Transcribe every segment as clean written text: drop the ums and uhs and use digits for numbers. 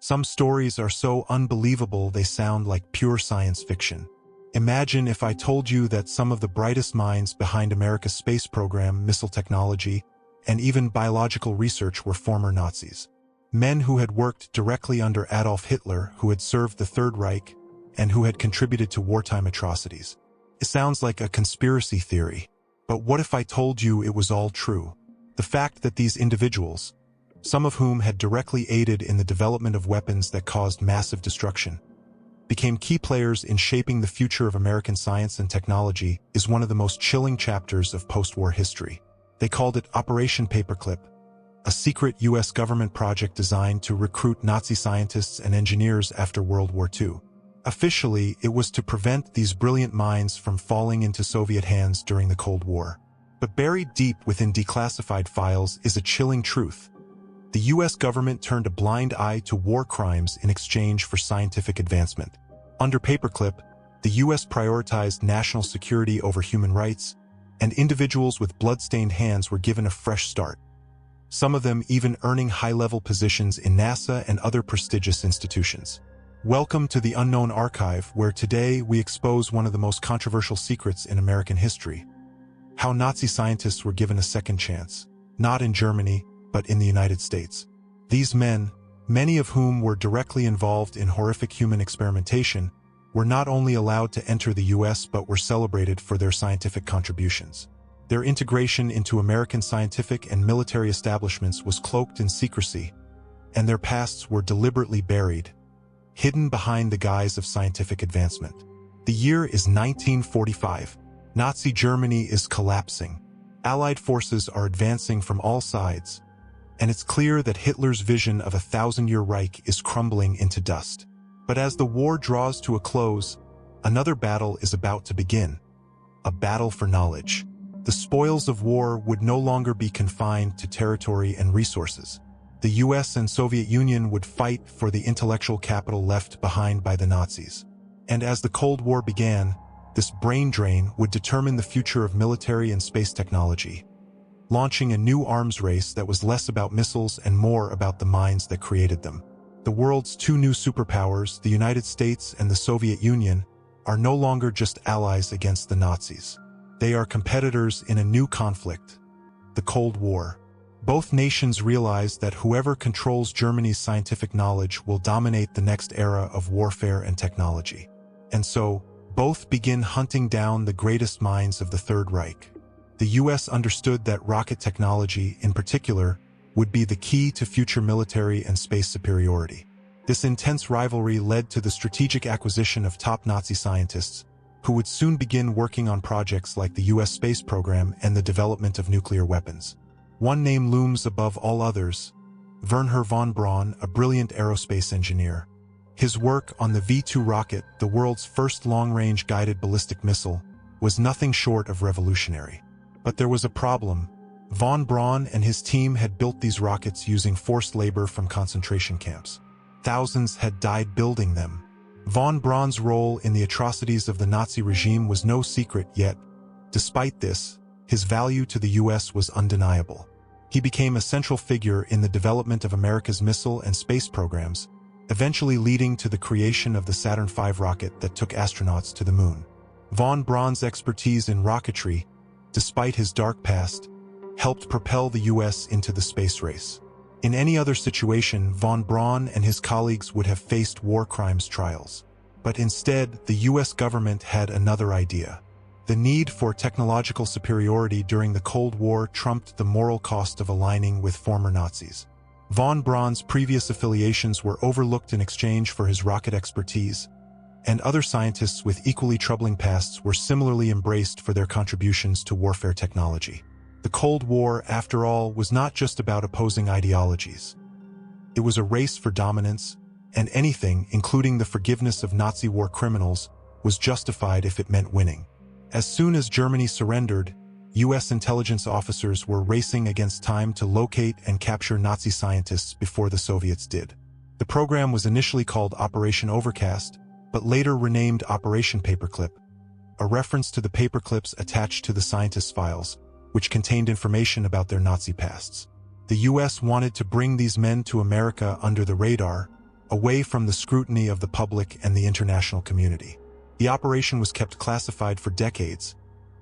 Some stories are so unbelievable they sound like pure science fiction. Imagine if I told you that some of the brightest minds behind America's space program, missile technology, and even biological research were former Nazis. Men who had worked directly under Adolf Hitler, who had served the Third Reich, and who had contributed to wartime atrocities. It sounds like a conspiracy theory, but what if I told you it was all true? The fact that these individuals, some of whom had directly aided in the development of weapons that caused massive destruction, became key players in shaping the future of American science and technology, is one of the most chilling chapters of post-war history. They called it Operation Paperclip, a secret U.S. government project designed to recruit Nazi scientists and engineers after World War II. Officially, it was to prevent these brilliant minds from falling into Soviet hands during the Cold War. But buried deep within declassified files is a chilling truth. The U.S. government turned a blind eye to war crimes in exchange for scientific advancement. Under Paperclip, the U.S. prioritized national security over human rights, and individuals with blood-stained hands were given a fresh start. Some of them even earning high-level positions in NASA and other prestigious institutions. Welcome to the Unknown Archive, where today we expose one of the most controversial secrets in American history. How Nazi scientists were given a second chance, not in Germany, but in the United States. These men, many of whom were directly involved in horrific human experimentation, were not only allowed to enter the U.S. but were celebrated for their scientific contributions. Their integration into American scientific and military establishments was cloaked in secrecy, and their pasts were deliberately buried, hidden behind the guise of scientific advancement. The year is 1945. Nazi Germany is collapsing. Allied forces are advancing from all sides, and it's clear that Hitler's vision of a 1,000-year Reich is crumbling into dust. But as the war draws to a close, another battle is about to begin. A battle for knowledge. The spoils of war would no longer be confined to territory and resources. The US and Soviet Union would fight for the intellectual capital left behind by the Nazis. And as the Cold War began, this brain drain would determine the future of military and space technology, launching a new arms race that was less about missiles and more about the minds that created them. The world's two new superpowers, the United States and the Soviet Union, are no longer just allies against the Nazis. They are competitors in a new conflict, the Cold War. Both nations realize that whoever controls Germany's scientific knowledge will dominate the next era of warfare and technology. And so, both begin hunting down the greatest minds of the Third Reich. The U.S. understood that rocket technology, in particular, would be the key to future military and space superiority. This intense rivalry led to the strategic acquisition of top Nazi scientists, who would soon begin working on projects like the U.S. space program and the development of nuclear weapons. One name looms above all others: Wernher von Braun, a brilliant aerospace engineer. His work on the V-2 rocket, the world's first long-range guided ballistic missile, was nothing short of revolutionary. But there was a problem. Von Braun and his team had built these rockets using forced labor from concentration camps. Thousands had died building them. Von Braun's role in the atrocities of the Nazi regime was no secret, yet, despite this, his value to the U.S. was undeniable. He became a central figure in the development of America's missile and space programs, eventually leading to the creation of the Saturn V rocket that took astronauts to the moon. Von Braun's expertise in rocketry, despite his dark past, helped propel the U.S. into the space race. In any other situation, von Braun and his colleagues would have faced war crimes trials. But instead, the U.S. government had another idea. The need for technological superiority during the Cold War trumped the moral cost of aligning with former Nazis. Von Braun's previous affiliations were overlooked in exchange for his rocket expertise, and other scientists with equally troubling pasts were similarly embraced for their contributions to warfare technology. The Cold War, after all, was not just about opposing ideologies. It was a race for dominance, and anything, including the forgiveness of Nazi war criminals, was justified if it meant winning. As soon as Germany surrendered, U.S. intelligence officers were racing against time to locate and capture Nazi scientists before the Soviets did. The program was initially called Operation Overcast, but later renamed Operation Paperclip, a reference to the paperclips attached to the scientists' files, which contained information about their Nazi pasts. The U.S. wanted to bring these men to America under the radar, away from the scrutiny of the public and the international community. The operation was kept classified for decades,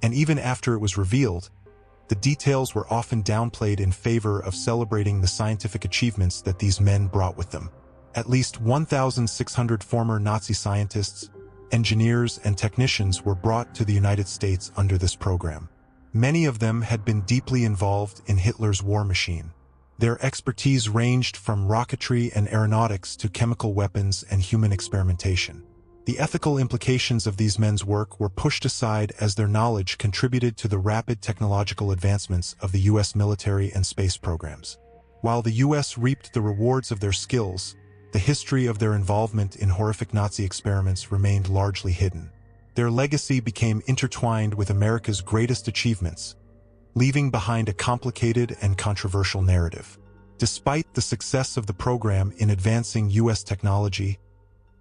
and even after it was revealed, the details were often downplayed in favor of celebrating the scientific achievements that these men brought with them. At least 1,600 former Nazi scientists, engineers, and technicians were brought to the United States under this program. Many of them had been deeply involved in Hitler's war machine. Their expertise ranged from rocketry and aeronautics to chemical weapons and human experimentation. The ethical implications of these men's work were pushed aside as their knowledge contributed to the rapid technological advancements of the U.S. military and space programs. While the U.S. reaped the rewards of their skills, the history of their involvement in horrific Nazi experiments remained largely hidden. Their legacy became intertwined with America's greatest achievements, leaving behind a complicated and controversial narrative. Despite the success of the program in advancing U.S. technology,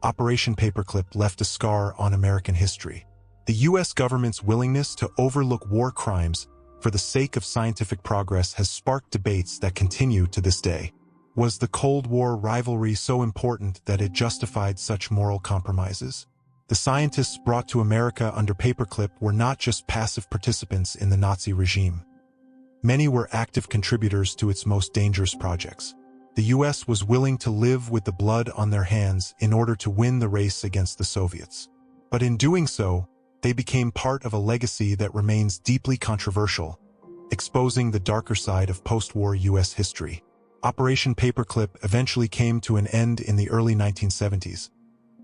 Operation Paperclip left a scar on American history. The U.S. government's willingness to overlook war crimes for the sake of scientific progress has sparked debates that continue to this day. Was the Cold War rivalry so important that it justified such moral compromises? The scientists brought to America under Paperclip were not just passive participants in the Nazi regime. Many were active contributors to its most dangerous projects. The U.S. was willing to live with the blood on their hands in order to win the race against the Soviets. But in doing so, they became part of a legacy that remains deeply controversial, exposing the darker side of post-war U.S. history. Operation Paperclip eventually came to an end in the early 1970s,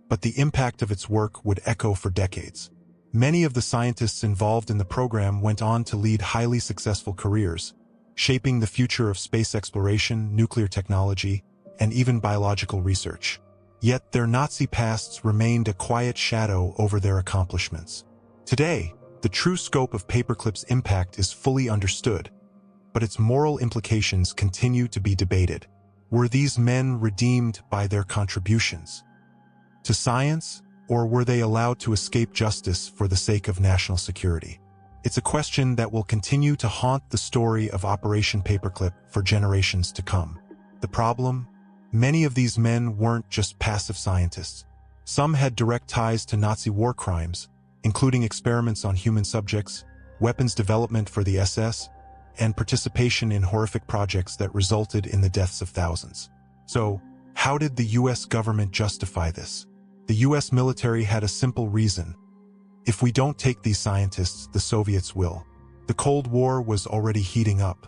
but the impact of its work would echo for decades. Many of the scientists involved in the program went on to lead highly successful careers, shaping the future of space exploration, nuclear technology, and even biological research. Yet their Nazi pasts remained a quiet shadow over their accomplishments. Today, the true scope of Paperclip's impact is fully understood, but its moral implications continue to be debated. Were these men redeemed by their contributions to science, or were they allowed to escape justice for the sake of national security? It's a question that will continue to haunt the story of Operation Paperclip for generations to come. The problem? Many of these men weren't just passive scientists. Some had direct ties to Nazi war crimes, including experiments on human subjects, weapons development for the SS, and participation in horrific projects that resulted in the deaths of thousands. So, how did the U.S. government justify this? The U.S. military had a simple reason. If we don't take these scientists, the Soviets will. The Cold War was already heating up.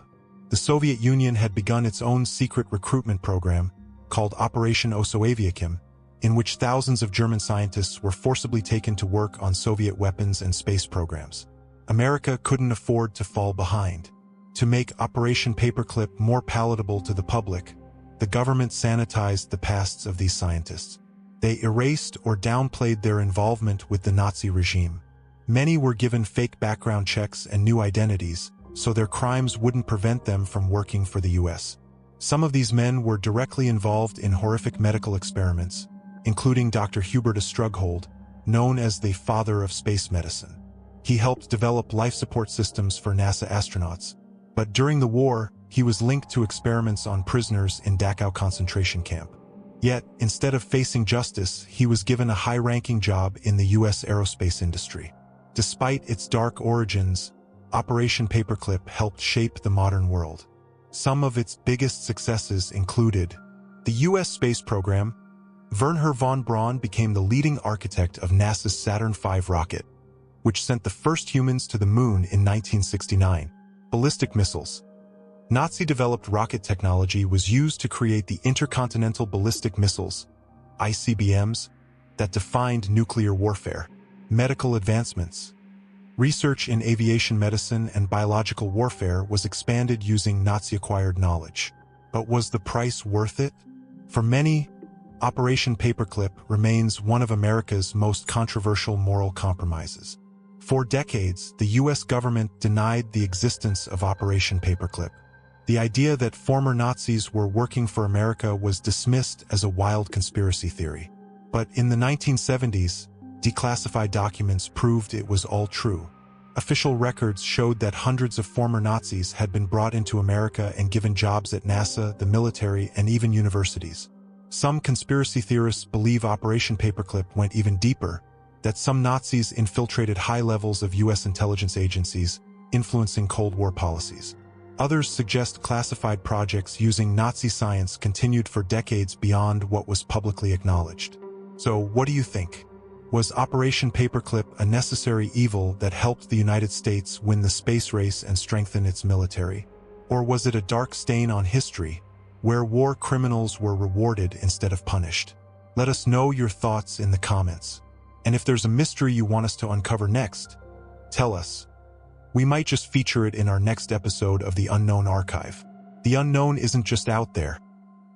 The Soviet Union had begun its own secret recruitment program, called Operation Paperclip, in which thousands of German scientists were forcibly taken to work on Soviet weapons and space programs. America couldn't afford to fall behind. To make Operation Paperclip more palatable to the public, the government sanitized the pasts of these scientists. They erased or downplayed their involvement with the Nazi regime. Many were given fake background checks and new identities, so their crimes wouldn't prevent them from working for the U.S. Some of these men were directly involved in horrific medical experiments, including Dr. Hubert Strughold, known as the father of space medicine. He helped develop life support systems for NASA astronauts, but during the war, he was linked to experiments on prisoners in Dachau concentration camp. Yet, instead of facing justice, he was given a high-ranking job in the U.S. aerospace industry. Despite its dark origins, Operation Paperclip helped shape the modern world. Some of its biggest successes included the U.S. space program. Wernher von Braun became the leading architect of NASA's Saturn V rocket, which sent the first humans to the moon in 1969. Ballistic missiles. Nazi-developed rocket technology was used to create the intercontinental ballistic missiles, ICBMs, that defined nuclear warfare. Medical advancements. Research in aviation medicine and biological warfare was expanded using Nazi-acquired knowledge. But was the price worth it? For many, Operation Paperclip remains one of America's most controversial moral compromises. For decades, the U.S. government denied the existence of Operation Paperclip. The idea that former Nazis were working for America was dismissed as a wild conspiracy theory. But in the 1970s, declassified documents proved it was all true. Official records showed that hundreds of former Nazis had been brought into America and given jobs at NASA, the military, and even universities. Some conspiracy theorists believe Operation Paperclip went even deeper, that some Nazis infiltrated high levels of U.S. intelligence agencies, influencing Cold War policies. Others suggest classified projects using Nazi science continued for decades beyond what was publicly acknowledged. So, what do you think? Was Operation Paperclip a necessary evil that helped the United States win the space race and strengthen its military? Or was it a dark stain on history, where war criminals were rewarded instead of punished? Let us know your thoughts in the comments. And if there's a mystery you want us to uncover next, tell us. We might just feature it in our next episode of The Unknown Archive. The unknown isn't just out there.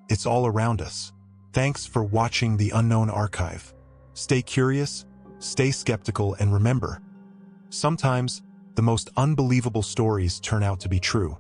It's all around us. Thanks for watching The Unknown Archive. Stay curious, stay skeptical, and remember, sometimes the most unbelievable stories turn out to be true.